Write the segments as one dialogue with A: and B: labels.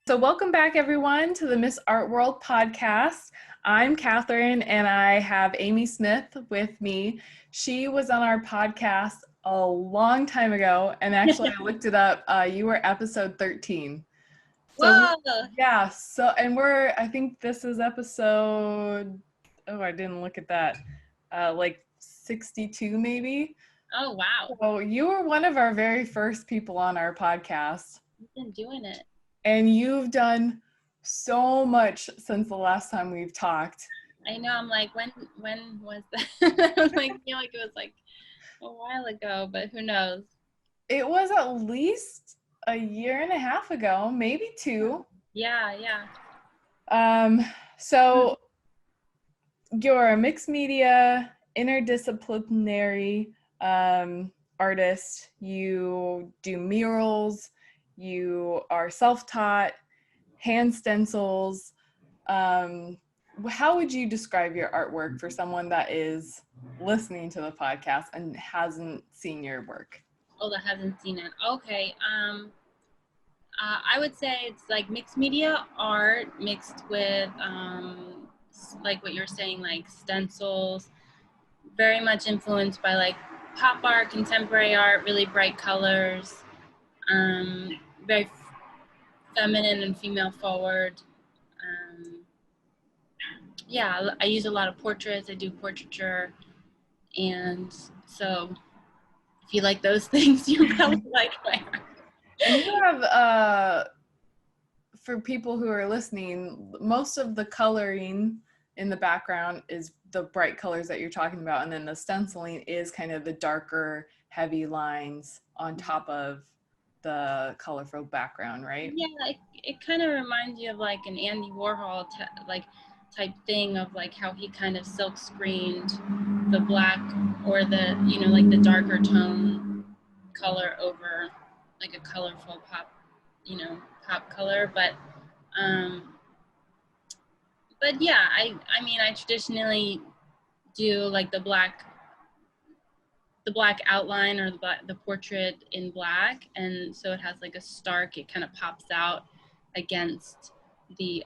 A: So welcome back, everyone, to the Miss Art World podcast. I'm Catherine, and I have Amy Smith with me. She was on our podcast a long time ago, and actually I looked it up. You were episode 13.
B: Whoa!
A: I think this is episode, I didn't look at that, like 62 maybe.
B: Oh, wow.
A: So you were one of our very first people on our podcast.
B: You've been doing it.
A: And you've done so much since the last time we've talked.
B: I know. I'm like, when was that? I was like, feel like it was like a while ago, but who knows?
A: It was at least a year and a half ago, maybe 2.
B: Yeah.
A: So you're a mixed media, interdisciplinary artist. You do murals. You are self-taught, hand stencils. How would you describe your artwork for someone that is listening to the podcast and hasn't seen your work?
B: Oh, that hasn't seen it. Okay. I would say it's like mixed media art mixed with like what you're saying, like stencils. Very much influenced by like pop art, contemporary art, really bright colors. Very feminine and female forward. I use a lot of portraits. I do portraiture, and so if you like those things, you probably like my art.
A: And you have, for people who are listening, most of the coloring in the background is the bright colors that you're talking about, and then the stenciling is kind of the darker, heavy lines on top of the colorful background, right?
B: Yeah, it kind of reminds you of like an Andy Warhol type thing of like how he kind of silk screened the black or the like the darker tone color over like a colorful pop color, but yeah, I mean I traditionally do like the black outline or the portrait in black, and so it has like a stark, it kind of pops out against the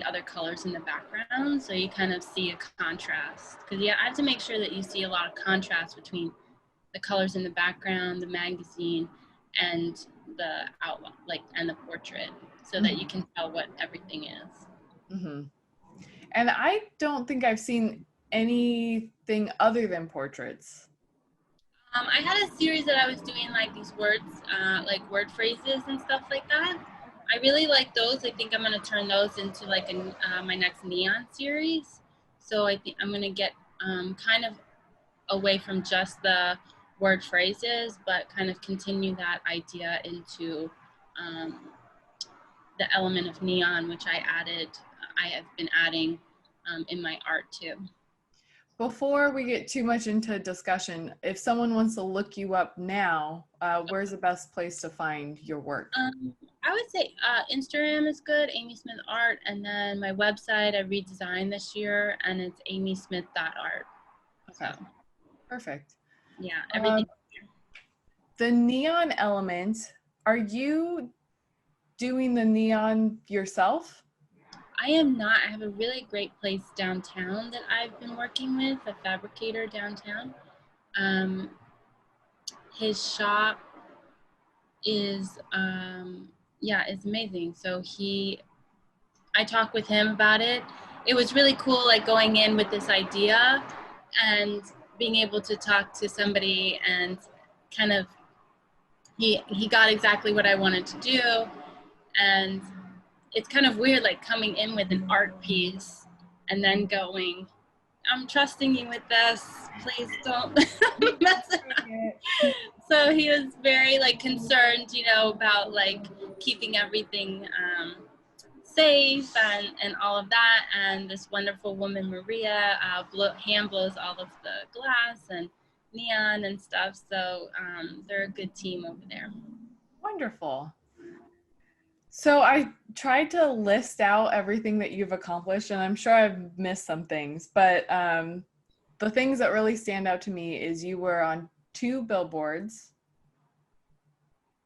B: other colors in the background, so you kind of see a contrast, because I have to make sure that you see a lot of contrast between the colors in the background, the magazine, and the outline, like, and the portrait, so that you can tell what everything is.
A: Mm-hmm. And I don't think I've seen anything other than portraits.
B: I had a series that I was doing like these words, like word phrases and stuff like that. I really like those. I think I'm going to turn those into like my next neon series. So I think I'm going to get kind of away from just the word phrases, but kind of continue that idea into the element of neon, which I have been adding in my art too.
A: Before we get too much into discussion, if someone wants to look you up now, where's the best place to find your work?
B: I would say Instagram is good, Amy Smith Art, and then my website I redesigned this year, and it's amysmith.art.
A: Okay, so, perfect.
B: Yeah, everything.
A: The neon element, are you doing the neon yourself?
B: I am not. I have a really great place downtown that I've been working with, a fabricator downtown. His shop is, is amazing. So I talked with him about it. It was really cool, like going in with this idea and being able to talk to somebody, and kind of, he got exactly what I wanted to do. And it's kind of weird, like coming in with an art piece and then going, I'm trusting you with this, please don't mess it up. So he was very like concerned, about like keeping everything safe and all of that. And this wonderful woman, Maria, hand blows all of the glass and neon and stuff. So they're a good team over there.
A: Wonderful. So I tried to list out everything that you've accomplished, and I'm sure I've missed some things, but the things that really stand out to me is you were on 2 billboards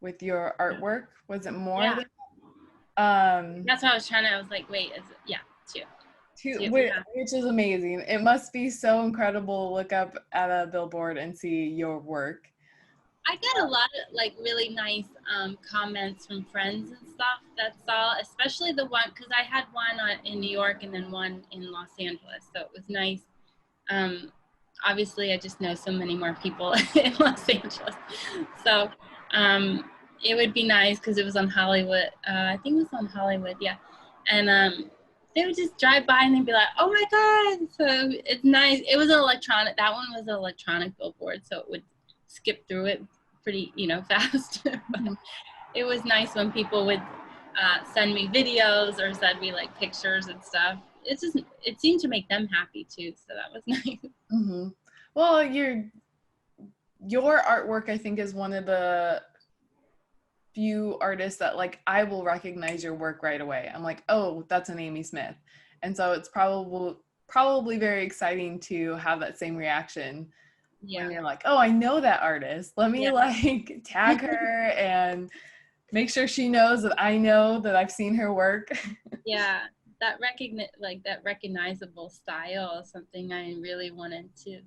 A: with your artwork. Was it more?
B: Yeah. That's what I was trying to, I was like, wait, yeah, two. Two.
A: Which is amazing. It must be so incredible to look up at a billboard and see your work.
B: I get a lot of like really nice comments from friends and stuff that saw, especially the one, because I had one in New York and then one in Los Angeles. So it was nice. Obviously, I just know so many more people in Los Angeles. So it would be nice because it was on Hollywood. I think it was on Hollywood, yeah. And they would just drive by and they'd be like, oh my God. So it's nice. It was an electronic, that one was an electronic billboard. So it would skip through it pretty, fast. But it was nice when people would send me videos or send me like pictures and stuff. It seemed to make them happy too. So that was nice.
A: Mm-hmm. Well, your artwork, I think, is one of the few artists that like I will recognize your work right away. I'm like, oh, that's an Amy Smith. And so it's probably very exciting to have that same reaction when you're like, oh, I know that artist. Let me like tag her and make sure she knows that I know that I've seen her work.
B: Yeah, that recognizable style is something I really wanted to.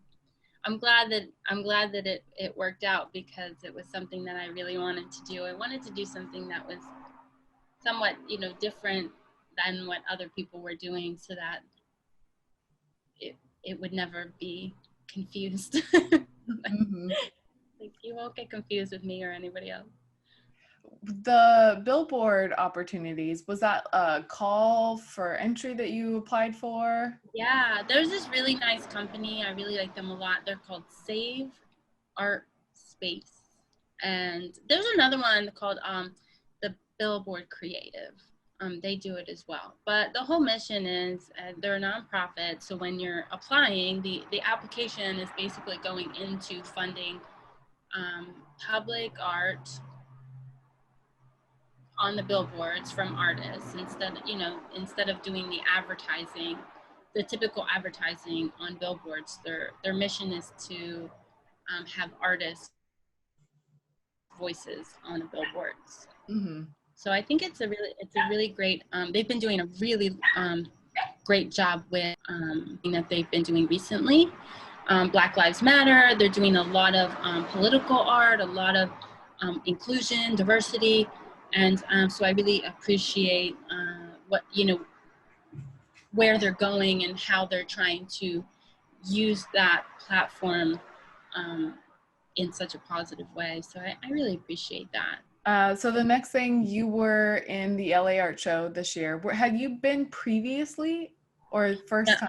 B: I'm glad that it worked out because it was something that I really wanted to do. I wanted to do something that was somewhat, different than what other people were doing so that it would never be confused.
A: Mm-hmm.
B: Like you won't get confused with me or anybody else.
A: The billboard opportunities, was that a call for entry that you applied for?
B: Yeah, there's this really nice company. I really like them a lot. They're called Save Art Space. And there's another one called the Billboard Creative. They do it as well. But the whole mission is they're a nonprofit. So when you're applying, the application is basically going into funding public art on the billboards from artists instead of doing the typical advertising on billboards. Their mission is to have artists voices on the billboards.
A: Mm-hmm.
B: So I think it's a really great. They've been doing a really great job with that they've been doing recently. Black Lives Matter. They're doing a lot of political art, a lot of inclusion, diversity, and so I really appreciate what where they're going and how they're trying to use that platform in such a positive way. So I really appreciate that.
A: So the next thing, you were in the LA Art Show this year. Had you been previously or first time?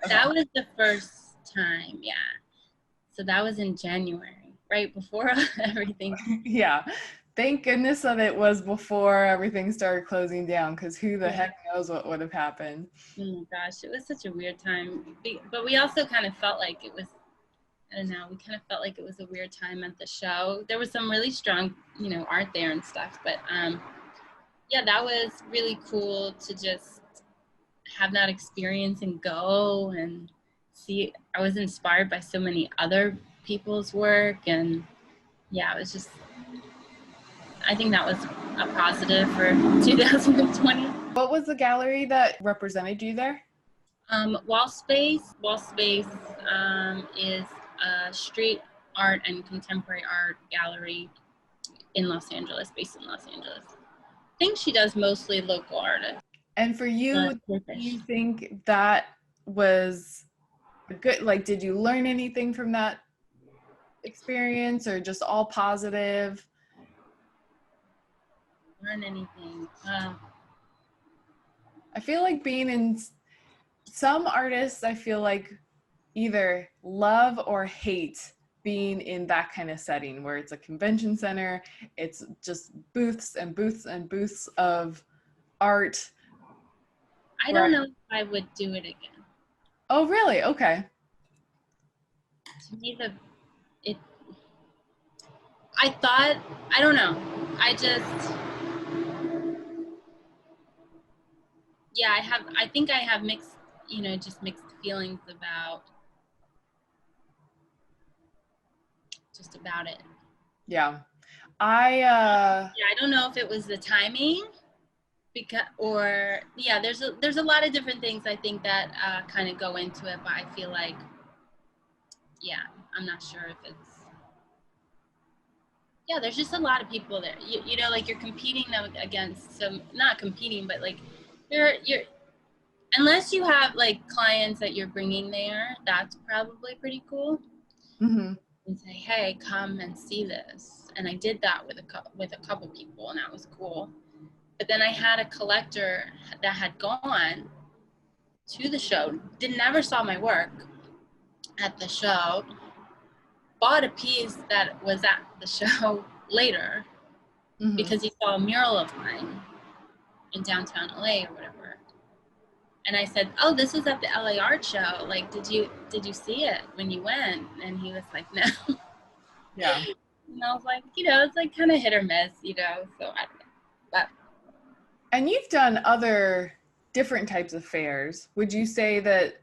B: That was the first time, yeah. So that was in January, right before everything.
A: Yeah. Thank goodness that it was before everything started closing down, because who the heck knows what would have happened.
B: Oh my gosh, it was such a weird time. But we also kind of felt like it was, I don't know, we kind of felt like it was a weird time at the show. There was some really strong, art there and stuff. But yeah, that was really cool to just have that experience and go and see. I was inspired by so many other people's work. And yeah, it was just, I think that was a positive for 2020.
A: What was the gallery that represented you there?
B: Wall Space. Wall Space is a street art and contemporary art gallery in Los Angeles, based in Los Angeles. I think she does mostly local artists.
A: And for you, do you think that was good? Like, did you learn anything from that experience, or just all positive?
B: Learn anything?
A: I feel like being in some artists, I feel like either love or hate being in that kind of setting where it's a convention center, it's just booths and booths and booths of art.
B: I don't know if I would do it again.
A: Oh, really? Okay.
B: To me, I don't know. I think I have mixed, just mixed feelings about it.
A: Yeah. I
B: don't know if it was the timing there's a lot of different things I think that kind of go into it, but I feel like, yeah, I'm not sure if it's, yeah, there's just a lot of people there. You know, like you're competing against some, not competing, but like you're unless you have like clients that you're bringing there, that's probably pretty cool.
A: Mm-hmm.
B: And say, hey, come and see this. And I did that with a couple people, and that was cool. But then I had a collector that had gone to the show, never saw my work at the show, bought a piece that was at the show later
A: Mm-hmm.
B: because he saw a mural of mine in downtown LA or whatever. And I said, oh, this was at the LA art show. Like, did you see it when you went? And he was like, no.
A: Yeah.
B: And I was like, you know, it's like kind of hit or miss, you know, so I don't know. But
A: And you've done other different types of fairs. Would you say that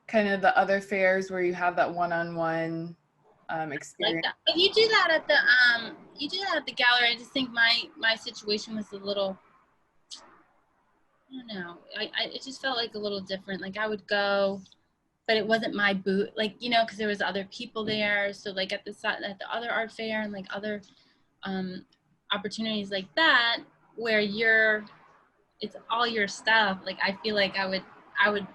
A: kind of the other fairs where you have that one-on-one experience?
B: like that. But you do that at the gallery. I just think my situation was a little, I don't know. It just felt like a little different. Like I would go, but it wasn't my booth. Like, you know, because there was other people there. So like at the other art fair and like other opportunities like that, where it's all your stuff. Like I feel like I would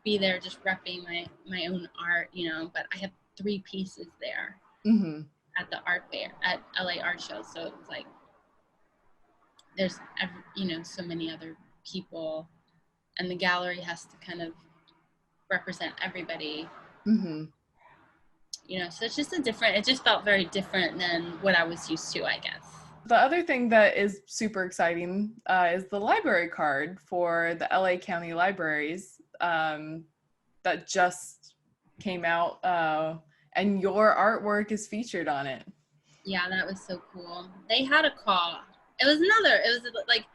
B: be there just repping my own art, you know. But I have 3 pieces there.
A: Mm-hmm.
B: At the art fair at LA art show, so it's like there's you know, so many other people, and the gallery has to kind of represent everybody.
A: Mm-hmm.
B: You know, so it's just it just felt very different than what I was used to, I guess.
A: The other thing that is super exciting is the library card for the LA County Libraries that just came out, and your artwork is featured on it.
B: Yeah, that was so cool. They had a call. It was like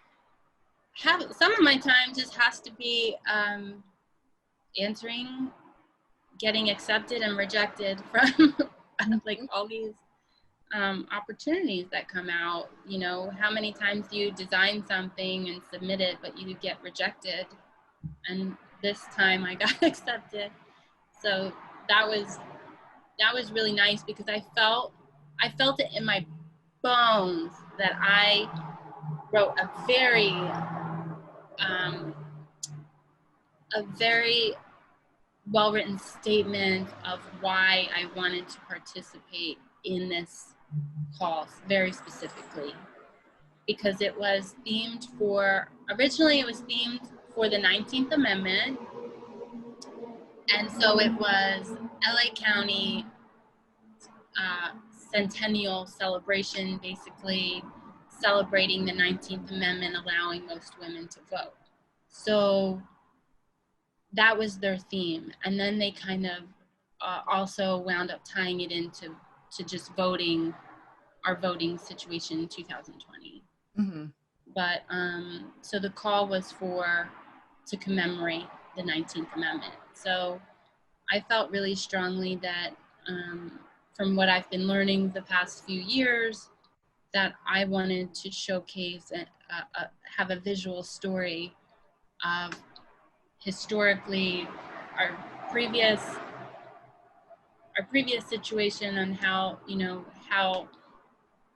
B: some of my time just has to be answering, getting accepted and rejected from like all these opportunities that come out. You know, how many times do you design something and submit it, but you get rejected? And this time I got accepted. So that was really nice because I felt it in my bones that I wrote a very well-written statement of why I wanted to participate in this call very specifically, because it was originally it was themed for the 19th Amendment. And so it was LA County centennial celebration, basically celebrating the 19th Amendment, allowing most women to vote. So that was their theme. And then they kind of also wound up tying it into just our voting situation in 2020.
A: Mm-hmm.
B: But so the call was to commemorate the 19th Amendment. So I felt really strongly that from what I've been learning the past few years, that I wanted to showcase and have a visual story of historically our previous situation and how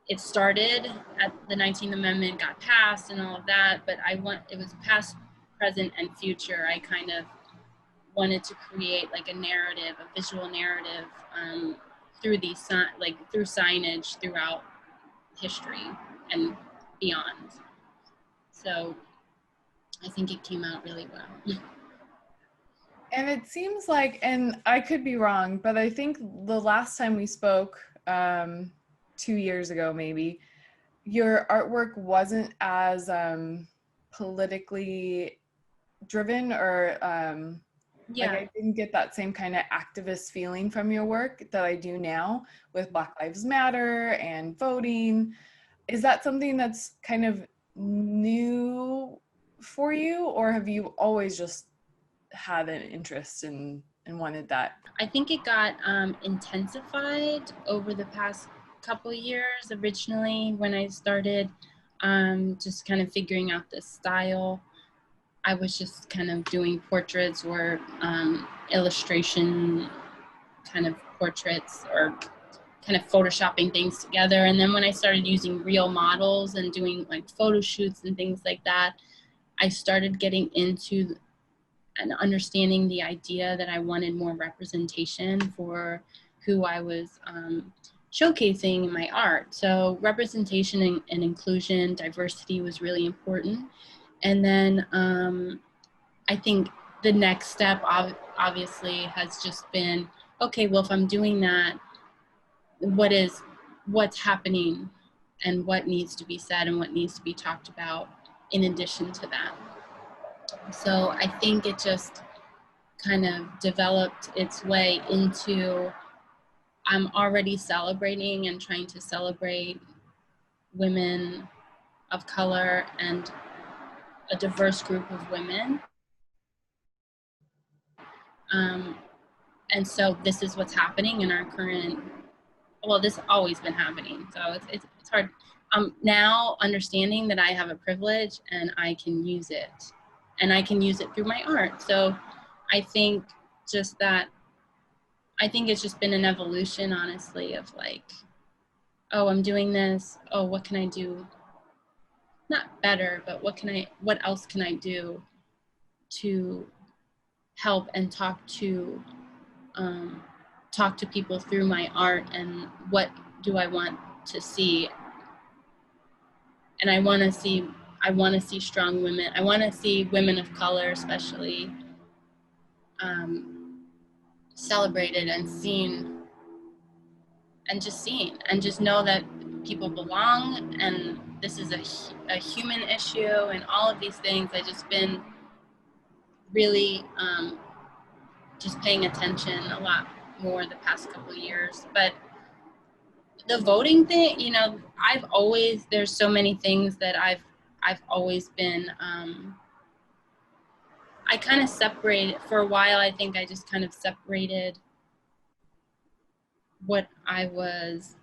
B: it started at the 19th Amendment got passed and all of that, but it was past, present, and future. I kind of wanted to create like a narrative, a visual narrative through through signage throughout history and beyond. So I think it came out really well.
A: And it seems like, and I could be wrong, but I think the last time we spoke, 2 years ago maybe, your artwork wasn't as politically driven, or
B: Yeah.
A: like I didn't get that same kind of activist feeling from your work that I do now with Black Lives Matter and voting. Is that something that's kind of new for you, or have you always just had an interest in and wanted that?
B: I think it got intensified over the past couple of years. Originally, when I started just kind of figuring out this style. I was just kind of doing portraits or illustration kind of portraits, or kind of photoshopping things together. And then when I started using real models and doing like photo shoots and things like that, I started getting into and understanding the idea that I wanted more representation for who I was showcasing in my art. So representation and inclusion, diversity was really important. And then I think the next step obviously has just been, okay, well, if I'm doing that, what's happening and what needs to be said and what needs to be talked about in addition to that. So I think it just kind of developed its way into, I'm already celebrating and trying to celebrate women of color and a diverse group of women. And so this is what's happening in our current, well, this has always been happening. So it's hard. Now understanding that I have a privilege and I can use it, and I can use it through my art. So I think just that, I think it's just been an evolution, honestly, of like, oh, I'm doing this. Oh, what can I do? Not better, but what else can I do to help and talk to people through my art, and what do I want to see? And I want to see strong women. I want to see women of color, especially, celebrated and seen, and just know that people belong, and this is a human issue, and all of these things. I just been really just paying attention a lot more the past couple of years. But the voting thing, you know, there's so many things that I've always been, I kind of separated for a while. I think I just kind of separated what I was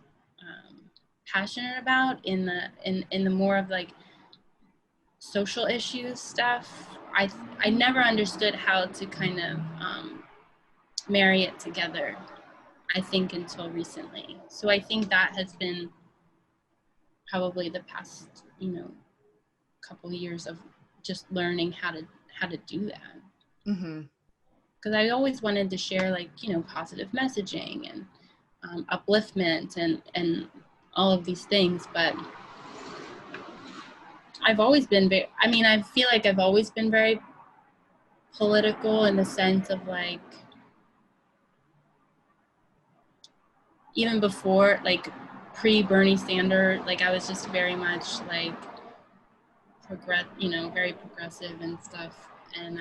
B: passionate about in the more of like social issues stuff. I never understood how to kind of marry it together, I think, until recently. So I think that has been probably the past, couple of years of just learning how to do that.
A: Mm-hmm.
B: Because I always wanted to share, like, positive messaging and upliftment and all of these things, but I've always been I feel like I've always been very political, in the sense of like, even before, like pre-Bernie Sanders, like I was just very much like very progressive and stuff. And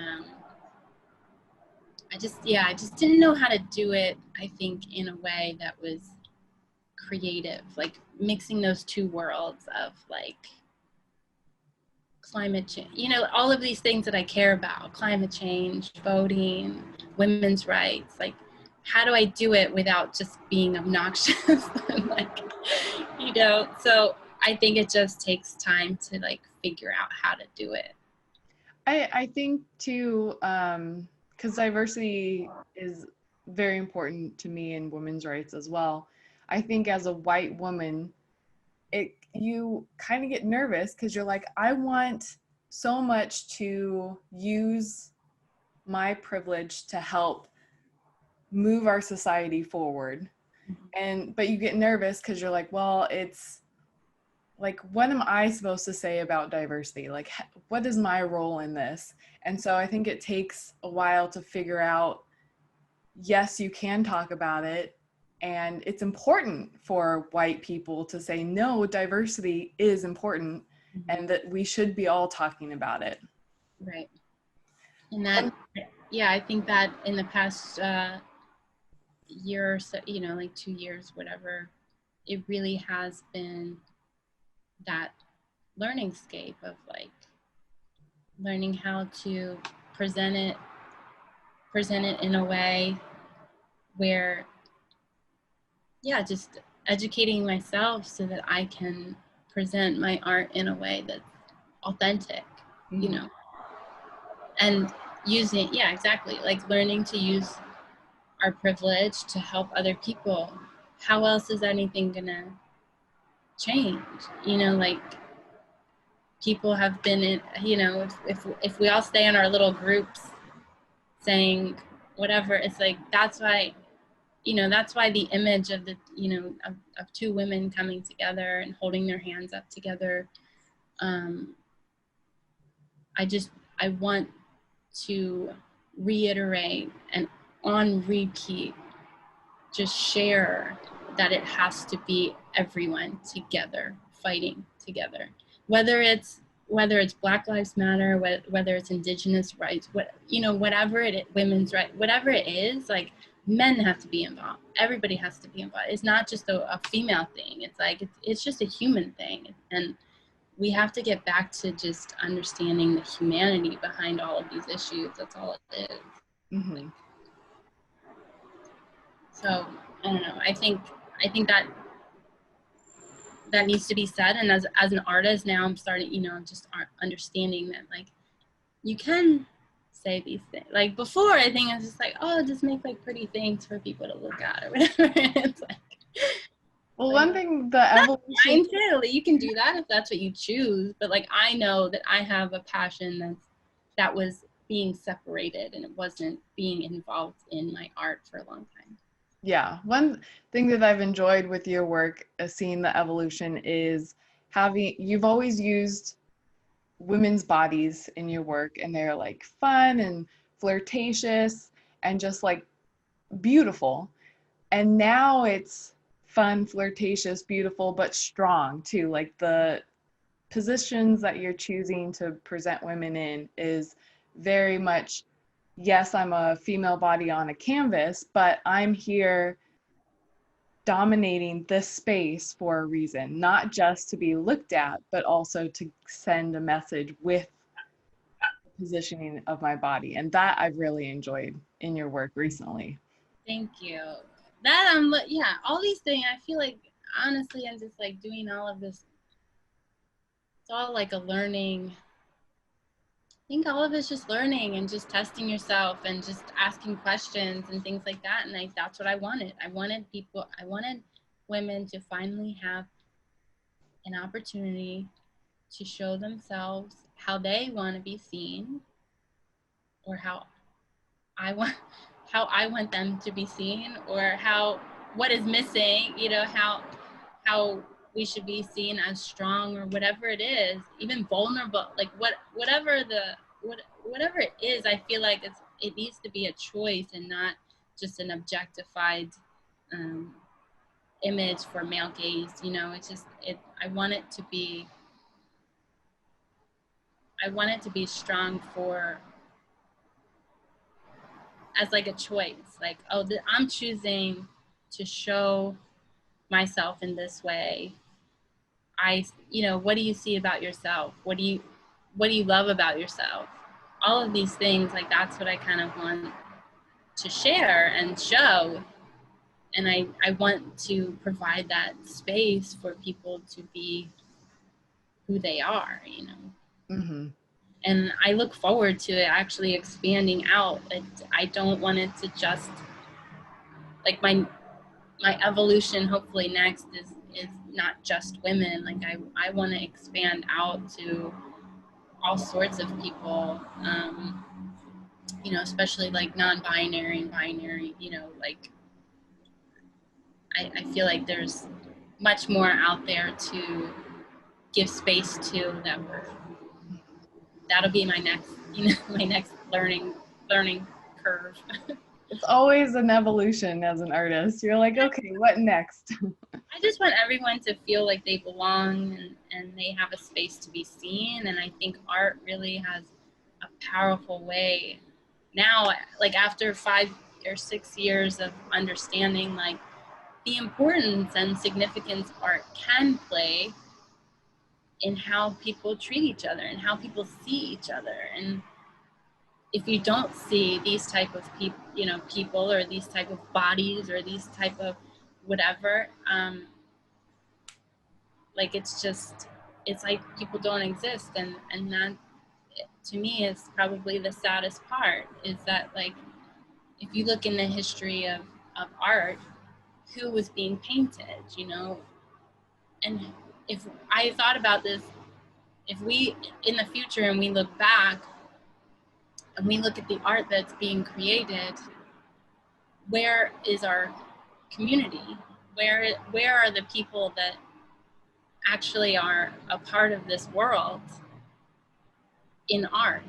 B: I just didn't know how to do it, I think, in a way that was creative, like mixing those two worlds of like climate change, all of these things that I care about, climate change, voting, women's rights. Like, how do I do it without just being obnoxious? And like, so I think it just takes time to like figure out how to do it.
A: I think too, because diversity is very important to me in women's rights as well. I think as a white woman, you kind of get nervous because you're like, I want so much to use my privilege to help move our society forward. But you get nervous because you're like, well, it's like, what am I supposed to say about diversity? Like, what is my role in this? And so I think it takes a while to figure out, yes, you can talk about it. And it's important for white people to say, no, diversity is important, and that we should be all talking about it.
B: Right. And that, I think that in the past year or so, like 2 years, whatever, it really has been that learning scape of like learning how to present it in a way where, just educating myself so that I can present my art in a way that's authentic, you know, and using, yeah, exactly, like learning to use our privilege to help other people. How else is anything gonna change? You know, like people have been in, you know, if we all stay in our little groups saying whatever, it's like, that's why, you know, that's why the image of the, you know, of two women coming together and holding their hands up together, I want to reiterate and on repeat, just share that it has to be everyone together, fighting together. Whether it's Black Lives Matter, whether it's Indigenous rights, whatever it is, women's rights, whatever it is, like men have to be involved. Everybody has to be involved. It's not just a female thing. It's like, it's just a human thing. And we have to get back to just understanding the humanity behind all of these issues. That's all it is.
A: Mm-hmm.
B: So I don't know. I think that needs to be said. And as an artist now, I'm starting, you know, I'm just understanding that, like, you can say these things. Like before, I think I was just like, oh, just make like pretty things for people to look at or whatever. It's like,
A: well, one thing, the evolution
B: too. You can do that if that's what you choose. But like, I know that I have a passion that was being separated, and it wasn't being involved in my art for a long time.
A: Yeah, one thing that I've enjoyed with your work, seeing the evolution, is you've always used women's bodies in your work, and they're like fun and flirtatious and just like beautiful. And now it's fun, flirtatious, beautiful, but strong too. Like the positions that you're choosing to present women in is very much, yes, I'm a female body on a canvas, but I'm here dominating this space for a reason, not just to be looked at, but also to send a message with the positioning of my body. And that I've really enjoyed in your work recently.
B: Thank you. Yeah, all these things, I feel like, honestly, I'm just like doing all of this. It's all like a learning. I think all of it's just learning and just testing yourself and just asking questions and things like that. And that's what I wanted. I wanted women to finally have an opportunity to show themselves how they want to be seen, or how I want them to be seen, or what is missing, you know, how we should be seen as strong, or whatever it is, even vulnerable, like whatever it is. I feel like it needs to be a choice and not just an objectified image for male gaze, you know. I want it to be strong as like a choice, like, oh, I'm choosing to show myself in this way. What do you see about yourself? What do you love about yourself? All of these things, like, that's what I kind of want to share and show. And I want to provide that space for people to be who they are, you know.
A: Mm-hmm.
B: And I look forward to it actually expanding out. I don't want it to just, like, my evolution hopefully next is not just women. Like, I want to expand out to all sorts of people, you know, especially like non-binary and binary, you know, like I feel like there's much more out there to give space to. That'll be my next, you know, my next learning curve.
A: It's always an evolution as an artist. You're like, okay, what next?
B: I just want everyone to feel like they belong and they have a space to be seen. And I think art really has a powerful way now, like after 5 or 6 years of understanding like the importance and significance art can play in how people treat each other and how people see each other. And if you don't see these type of people or these type of bodies or these type of whatever, Like, it's like people don't exist. And that, to me, is probably the saddest part, is that, like, if you look in the history of art, who was being painted, you know? And if I thought about this, if we, in the future, and we look back and we look at the art that's being created, where is our community? Where are the people that actually are a part of this world in art?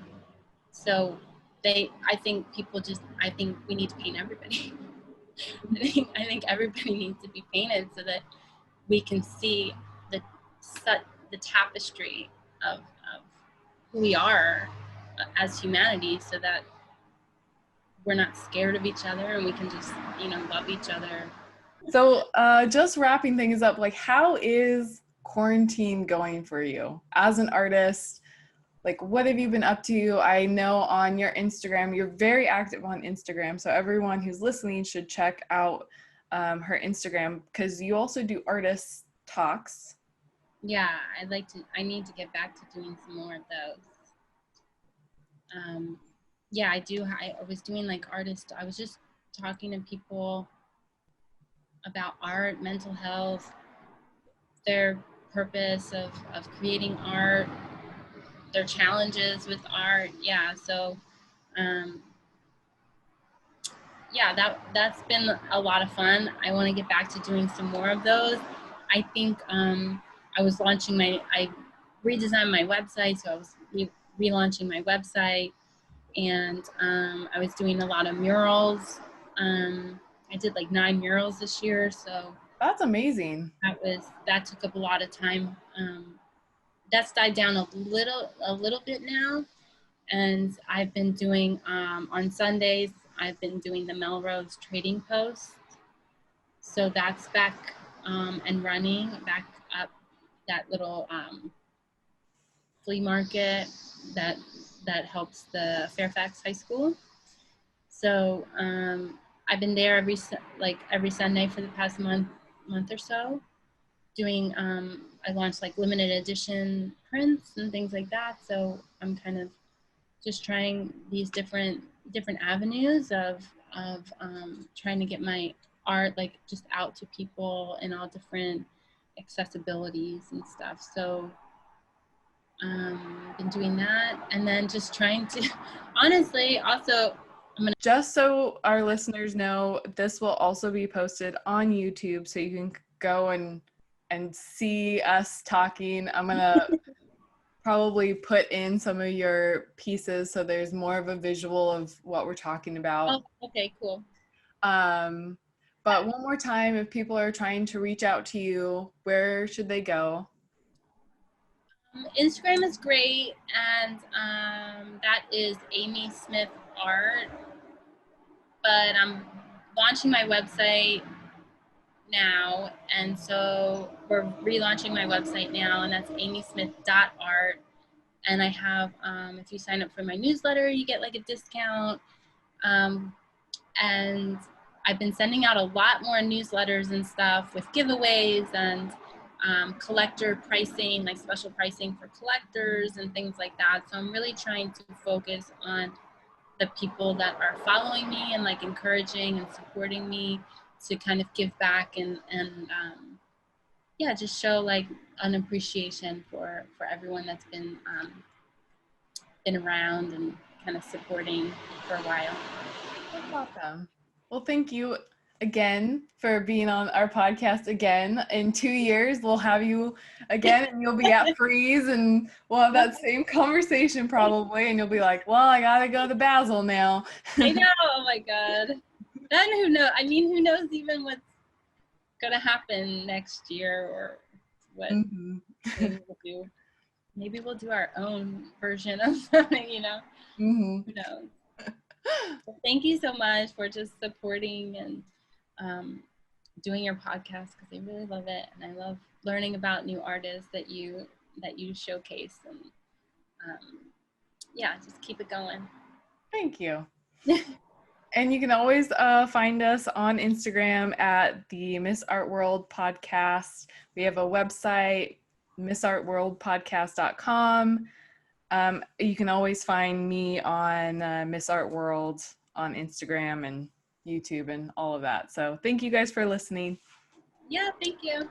B: So I think we need to paint everybody. I think everybody needs to be painted so that we can see the the tapestry of who we are as humanity, so that we're not scared of each other and we can just, love each other.
A: So just wrapping things up, like, how is quarantine going for you as an artist? Like, what have you been up to? I know on your Instagram, you're very active on Instagram. So everyone who's listening should check out her Instagram, because you also do artist talks.
B: Yeah, I need to get back to doing some more of those. Yeah, I do. I was doing like I was just talking to people about art, mental health, their purpose of creating art, their challenges with art. Yeah, so yeah, that's been a lot of fun. I want to get back to doing some more of those. I think I redesigned my website, so I was relaunching my website, and I was doing a lot of murals. I did like 9 murals this year, so
A: That's amazing.
B: that took up a lot of time. That's died down a little bit now, and I've been doing on Sundays. I've been doing the Melrose Trading Post, so that's back and running back up, that little flea market that helps the Fairfax High School. So I've been there every Sunday for the past month or so, doing I launched like limited edition prints and things like that. So I'm kind of just trying these different avenues of trying to get my art like just out to people in all different accessibilities and stuff. So been doing that, and then just trying to honestly also,
A: Just so our listeners know, this will also be posted on YouTube, so you can go and see us talking. I'm gonna probably put in some of your pieces so there's more of a visual of what we're talking about.
B: oh, okay, cool.
A: But one more time, if people are trying to reach out to you, where should they go?
B: Instagram is great, and that is Amy Smith Art. But I'm launching my website now, and so we're relaunching my website now, and that's amysmith.art. And I have, if you sign up for my newsletter, you get like a discount. And I've been sending out a lot more newsletters and stuff with giveaways and collector pricing, like special pricing for collectors and things like that. So I'm really trying to focus on the people that are following me and like encouraging and supporting me to kind of give back and yeah, just show like an appreciation for everyone that's been around and kind of supporting for a while.
A: That's awesome. Well, thank you again for being on our podcast again. In 2 years, we'll have you again, and you'll be at Freeze, and we'll have that same conversation probably, and you'll be like, well, I gotta go to Basel now.
B: I know, oh my God. Then who knows? I mean, who knows even what's gonna happen next year, or what maybe we'll do. Maybe we'll do our own version of something, Who knows? Well, thank you so much for just supporting and doing your podcast, because I really love it, and I love learning about new artists that you showcase, and yeah, just keep it going.
A: Thank you. And you can always find us on Instagram at the Miss Art World Podcast. We have a website, missartworldpodcast.com. You can always find me on Miss Art World on Instagram and YouTube and all of that. So thank you guys for listening.
B: Yeah, thank you.